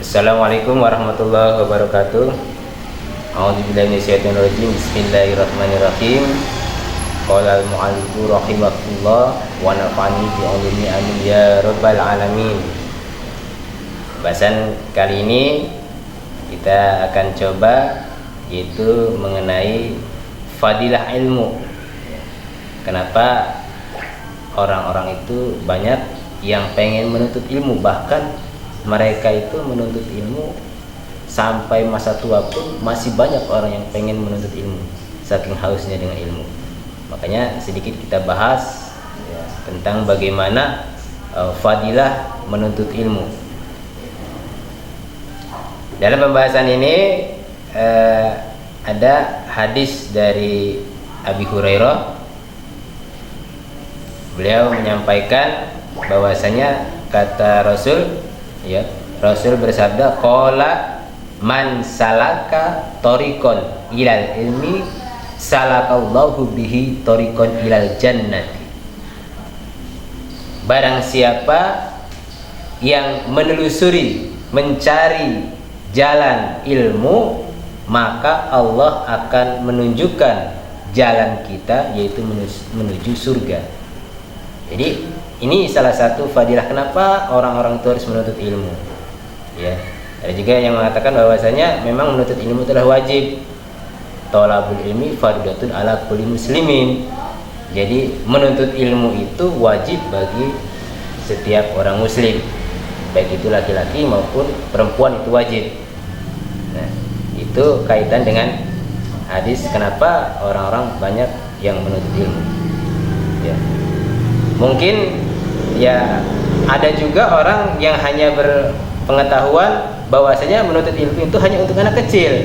Assalamualaikum warahmatullahi wabarakatuh. A'udzubillahi minasyaitonirrajim. Bismillahirrahmanirrahim. Qala al-mu'allifu rahimahullah wa nafa'ani bi ulumi amin ya rabbal alamin. Bahasan kali ini kita akan coba yaitu mengenai fadilah ilmu. Kenapa orang-orang itu banyak yang pengen menuntut ilmu, bahkan mereka itu menuntut ilmu sampai masa tua pun masih banyak orang yang pengen menuntut ilmu, saking hausnya dengan ilmu. Makanya sedikit kita bahas ya, tentang bagaimana fadilah menuntut ilmu. Dalam pembahasan ini ada hadis dari Abi Hurairah. Beliau menyampaikan bahwasanya kata Rasul, ya, Rasul bersabda, qala man salaka tariqan ilal ilmi salakallahu bihi tariqan ilal jannati. Barang siapa yang menelusuri, mencari jalan ilmu, maka Allah akan menunjukkan jalan kita, yaitu menuju surga. Jadi ini salah satu fadilah kenapa orang-orang itu harus menuntut ilmu. Ya, ada juga yang mengatakan bahwasanya memang menuntut ilmu adalah wajib. Thalabul ilmi fardhatun ala kulli muslimin. Jadi menuntut ilmu itu wajib bagi setiap orang muslim, baik itu laki-laki maupun perempuan, itu wajib. Nah, itu kaitan dengan hadis kenapa orang-orang banyak yang menuntut ilmu. Ya. Mungkin ya ada juga orang yang hanya berpengetahuan bahwasanya menuntut ilmu itu hanya untuk anak kecil.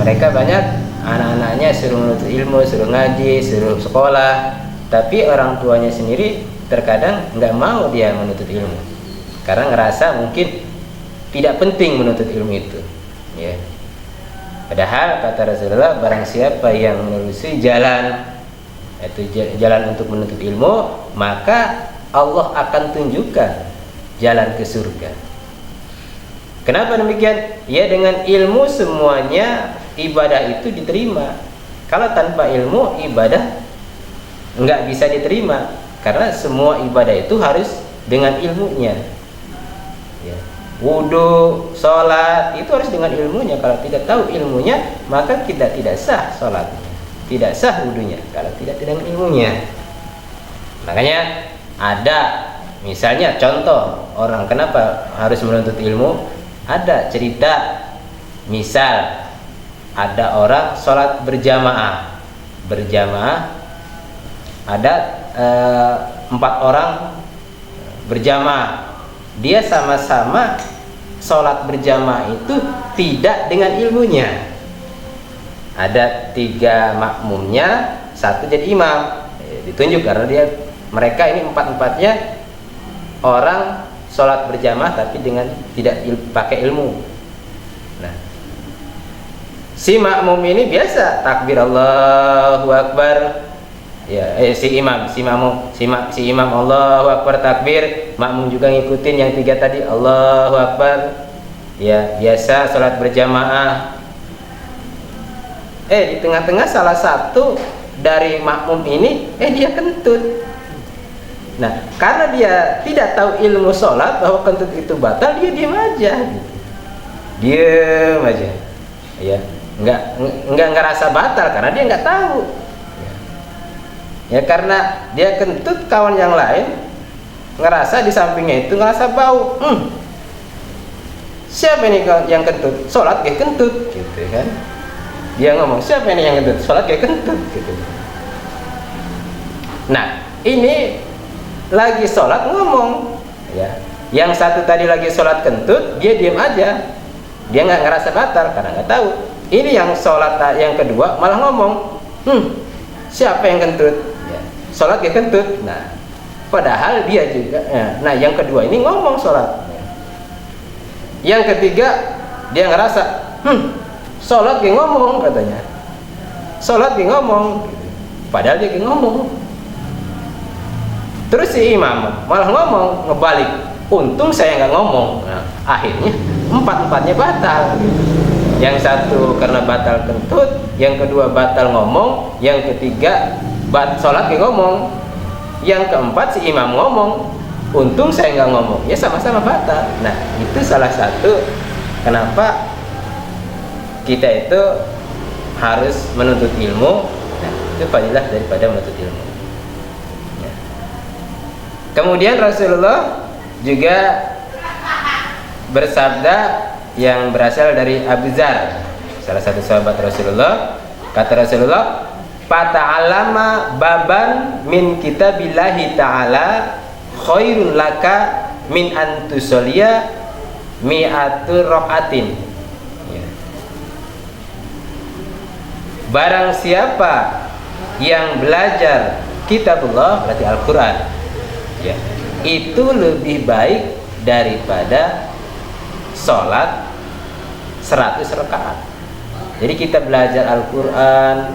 Mereka banyak anak-anaknya suruh menuntut ilmu, suruh ngaji, suruh sekolah, tapi orang tuanya sendiri terkadang nggak mau dia menuntut ilmu karena ngerasa mungkin tidak penting menuntut ilmu itu. Ya. Padahal kata Rasulullah, barang siapa yang menelusuri jalan, itu jalan untuk menuntut ilmu, maka Allah akan tunjukkan jalan ke surga. Kenapa demikian? Ya, dengan ilmu semuanya ibadah itu diterima. Kalau tanpa ilmu, ibadah nggak bisa diterima, karena semua ibadah itu harus dengan ilmunya. Ya. Wudu, sholat itu harus dengan ilmunya. Kalau tidak tahu ilmunya, maka kita tidak sah sholatnya, tidak sah wudunya kalau tidak dengan ilmunya. Makanya ada misalnya contoh orang kenapa harus menuntut ilmu, ada cerita. Misal ada orang sholat berjamaah ada 4 orang berjamaah, dia sama-sama sholat berjamaah itu tidak dengan ilmunya. Ada 3 makmumnya, 1 jadi imam. Ditunjuk karena mereka ini 4-4-nya orang sholat berjamaah tapi dengan tidak pakai ilmu. Nah, si makmum ini biasa takbir Allahu Akbar. Ya, si imam Allahu Akbar takbir, makmum juga ngikutin yang 3 tadi Allahu Akbar. Ya, biasa sholat berjamaah. Di tengah-tengah salah satu dari makmum ini dia kentut. Nah, karena dia tidak tahu ilmu sholat bahwa kentut itu batal, dia diam aja gitu. Diam aja. Ya, enggak ngerasa batal karena dia enggak tahu. Ya, karena dia kentut, kawan yang lain ngerasa di sampingnya itu ngerasa bau. Siapa ini yang kentut? Sholat kayak kentut gitu kan. Dia ngomong, siapa ini yang kentut? Sholat kayak kentut gitu. Nah, ini lagi sholat ngomong, ya. Yang satu tadi lagi sholat kentut, dia diam aja, dia nggak ngerasa batal karena nggak tahu. Ini yang sholat yang kedua malah ngomong, siapa yang kentut? Ya, sholat kayak kentut. Nah, padahal dia juga. Nah, yang kedua ini ngomong sholat. Yang ketiga dia ngerasa, sholat kayak ngomong katanya, sholat kayak ngomong, padahal dia kayak ngomong. Terus si imam malah ngomong ngebalik, untung saya nggak ngomong. Nah, akhirnya empat-empatnya batal. Yang satu karena batal kentut, yang kedua batal ngomong, yang ketiga sholat ke ngomong, yang keempat si imam ngomong, untung saya nggak ngomong, ya sama-sama batal. Nah itu salah satu kenapa kita itu harus menuntut ilmu. Nah itu fadilah daripada menuntut ilmu. Ya. Kemudian Rasulullah juga bersabda yang berasal dari Abu Dzar, salah satu sahabat Rasulullah. Kata Rasulullah, "Fata'allama baban min kitabillahi ta'ala khairun laka min an tusolliya mi'atu raqatin." Ya. Barang siapa yang belajar kitabullah, berarti Al-Quran, ya, itu lebih baik daripada sholat 100 rakaat. Jadi kita belajar Al-Quran,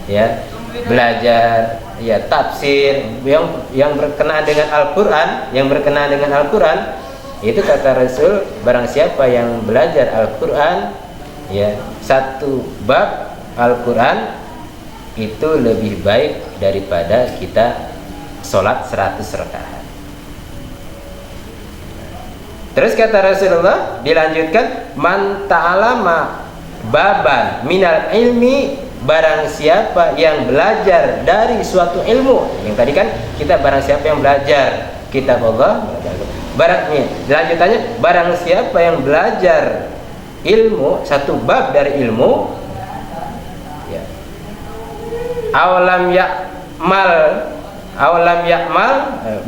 ya, belajar ya tafsir yang berkenaan dengan Al-Quran, itu kata Rasul, barang siapa yang belajar Al-Quran, ya, satu bab Al-Quran itu lebih baik daripada kita sholat 100 rakaat. Terus kata Rasulullah dilanjutkan, man ta'alama baban minal ilmi, barang siapa yang belajar dari suatu ilmu. Yang tadi kan kita barang siapa yang belajar kitab Allah, lanjutannya barang siapa yang belajar ilmu, satu bab dari ilmu, ya, awalam yakmal,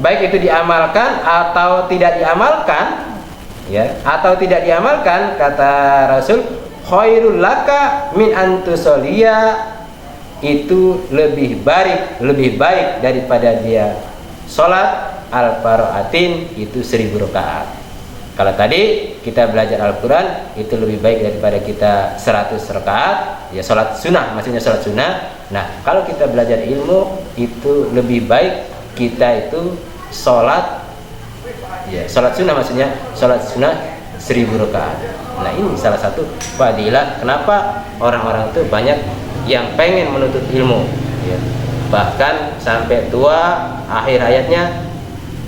baik itu diamalkan atau tidak diamalkan, ya, atau tidak diamalkan, kata Rasul, khairul laka min antusoliya, itu lebih baik daripada dia sholat al-faraatin, itu 1000 rakaat. Kalau tadi kita belajar Al-Quran itu lebih baik daripada kita 100 rakaat, ya sholat sunnah, maksudnya sholat sunnah. Nah kalau kita belajar ilmu itu lebih baik kita itu sholat, ya sholat sunnah, maksudnya sholat sunnah 1000 rakaat. Nah ini salah satu fadilah kenapa orang-orang itu banyak yang pengen menuntut ilmu, ya. Bahkan sampai tua akhir hayatnya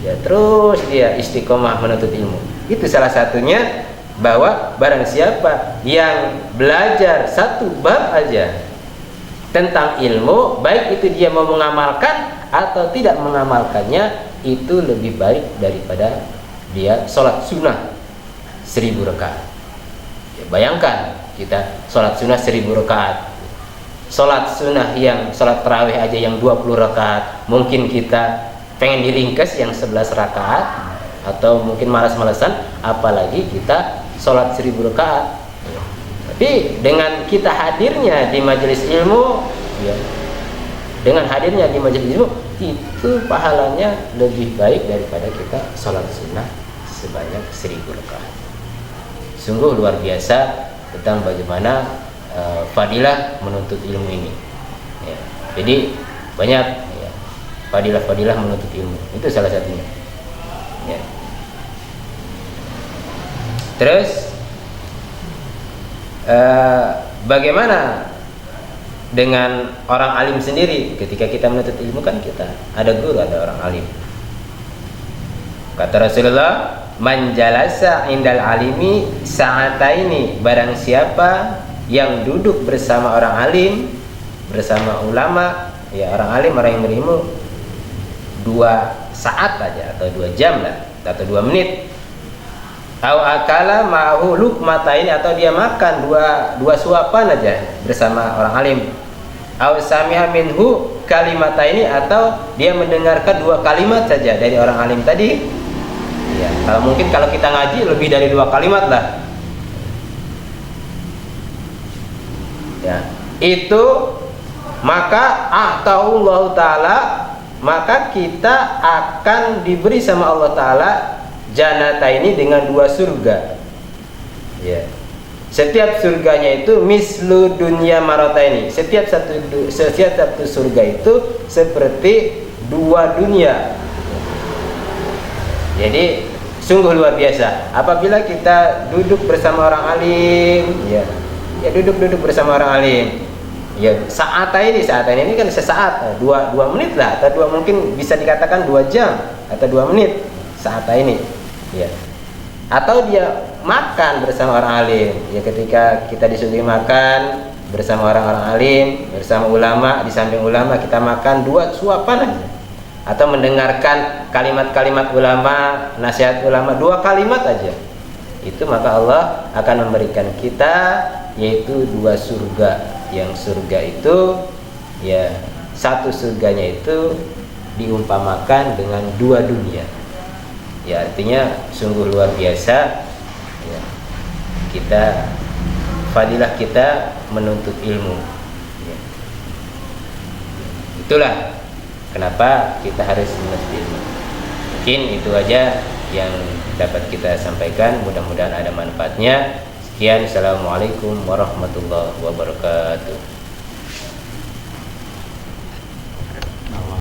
ya terus dia istiqomah menuntut ilmu. Itu salah satunya, bahwa barang siapa yang belajar satu bab aja tentang ilmu, baik itu dia mau mengamalkan atau tidak mengamalkannya, itu lebih baik daripada dia sholat sunnah 1000 rakaat. Ya, bayangkan kita sholat sunnah 1000 rakaat, sholat sunnah yang sholat tarawih aja yang 20 rakaat, mungkin kita pengen diringkas yang 11 rakaat atau mungkin malas-malasan, apalagi kita sholat 1000 rakaat. Tapi dengan kita hadirnya di majelis ilmu, ya, dengan hadirnya di majelis ilmu itu pahalanya lebih baik daripada kita sholat sunnah sebanyak 1000 rakaat. Sungguh luar biasa tentang bagaimana fadilah menuntut ilmu ini, ya. Jadi banyak, ya, fadilah-fadilah menuntut ilmu, itu salah satunya, ya. Terus bagaimana dengan orang alim sendiri? Ketika kita menuntut ilmu kan kita ada guru, ada orang alim. Kata Rasulullah, man jalasa indal alimi sa'ataini, barang siapa yang duduk bersama orang alim, bersama ulama, ya orang alim, orang yang berilmu, 2 saat aja atau 2 jam lah, atau 2 menit, au akala ma'hu luqmataini, atau dia makan dua suapan aja bersama orang alim, au sami'a minhu kalimataini, atau dia mendengarkan 2 kalimat saja dari orang alim tadi, ya kalau mungkin kalau kita ngaji lebih dari 2 kalimat lah, ya itu maka Allah Ta'ala, maka kita akan diberi sama Allah Ta'ala janata ini dengan 2 surga, ya. Setiap surganya itu mislu dunia marota ini, setiap satu surga itu seperti 2 dunia. Jadi sungguh luar biasa. Apabila kita duduk bersama orang alim, ya duduk bersama orang alim, ya saat ini kan sesaat, dua menit lah, atau mungkin bisa dikatakan 2 jam atau 2 menit saat ini, ya. Atau dia makan bersama orang alim, ya ketika kita disuguhi makan bersama orang-orang alim, bersama ulama, di samping ulama kita makan 2 suapan aja, atau mendengarkan kalimat-kalimat ulama, nasihat ulama 2 kalimat aja, itu maka Allah akan memberikan kita yaitu 2 surga. Yang surga itu ya, satu surganya itu diumpamakan dengan 2 dunia, ya artinya sungguh luar biasa, ya. Fadilah kita menuntut ilmu, ya. Itulah kenapa kita harus menuntut ilmu. Mungkin itu aja yang dapat kita sampaikan, mudah-mudahan ada manfaatnya. Sekian, assalamualaikum warahmatullahi wabarakatuh.